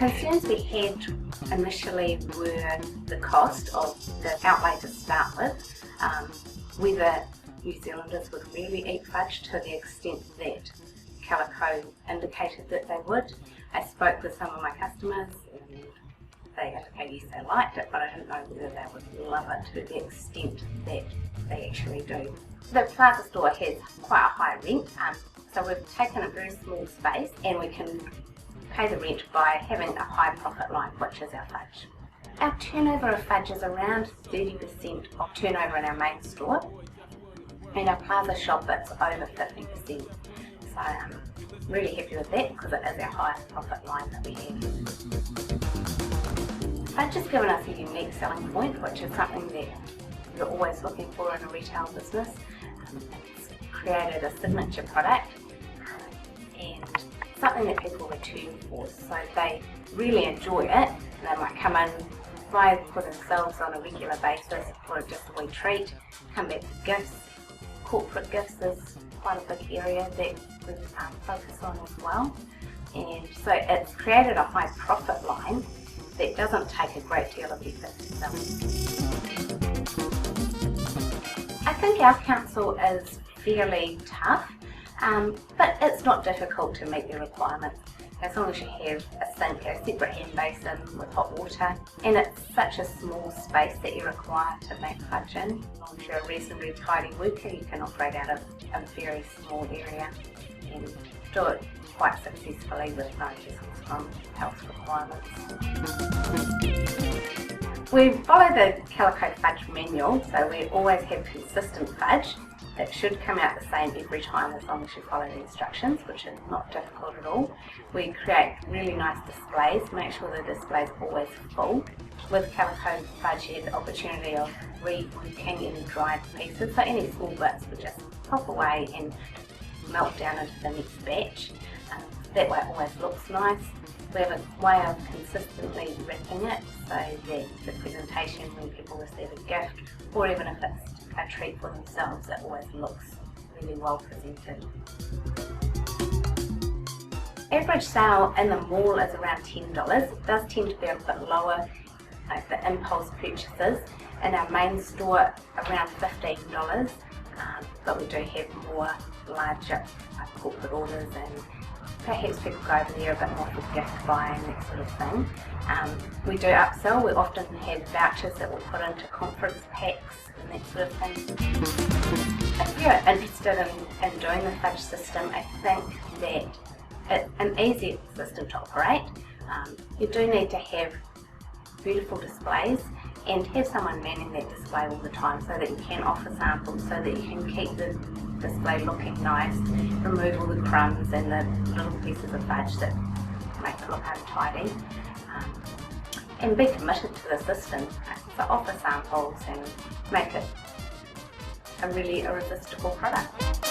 concerns we had initially were the cost of the outlay to start with, whether New Zealanders would really eat fudge to the extent that Calico indicated that they would. I spoke with some of my customers and they indicated yes, they liked it, but I didn't know whether they would love it to the extent that they actually do. The plaza store has quite a high rent, so we've taken a very small space and we can pay the rent by having a high profit line, which is our fudge. Our turnover of fudge is around 30% of turnover in our main store, and our plaza shop it's over 50%. So I'm really happy with that because it is our highest profit line that we have. Fudge has given us a unique selling point, which is something that you're always looking for in a retail business. It's created a signature product and something that people return for, so they really enjoy it. They might come in, buy for themselves on a regular basis for just a wee treat, come back for gifts. Corporate gifts is quite a big area that we focus on as well, and so it's created a high profit line that doesn't take a great deal of effort to sell. I think our council is fairly tough, but it's not difficult to meet the requirements as long as you have a sink, a separate hand basin with hot water, and it's such a small space that you require to make fudge in. As long as you're a reasonably tidy worker, you can operate out of a very small area and do it quite successfully with no hassles from health requirements. We follow the Calico Fudge manual, so we always have consistent fudge. It should come out the same every time as long as you follow the instructions, which is not difficult at all. We create really nice displays, make sure the display's always full. With Calico Fudge you have the opportunity of re-cooking any dried pieces, so any small bits we just pop away and melt down into the next batch. That way it always looks nice. We have a way of consistently wrapping it so that the presentation when people receive a gift, or even if it's a treat for themselves, it always looks really well presented. Average sale in the mall is around $10. It does tend to be a bit lower for impulse purchases. In our main store around $15, but we do have more larger corporate orders and perhaps people go over there a bit more for gift buying, that sort of thing. We do upsell. We often have vouchers that we'll put into conference packs and that sort of thing. If you're interested in doing the fudge system, I think that it's an easy system to operate. You do need to have beautiful displays and have someone manning that display all the time so that you can offer samples, so that you can keep the display looking nice, remove all the crumbs and the little pieces of fudge that make it look untidy, and be committed to the system. So offer samples and make it a really irresistible product.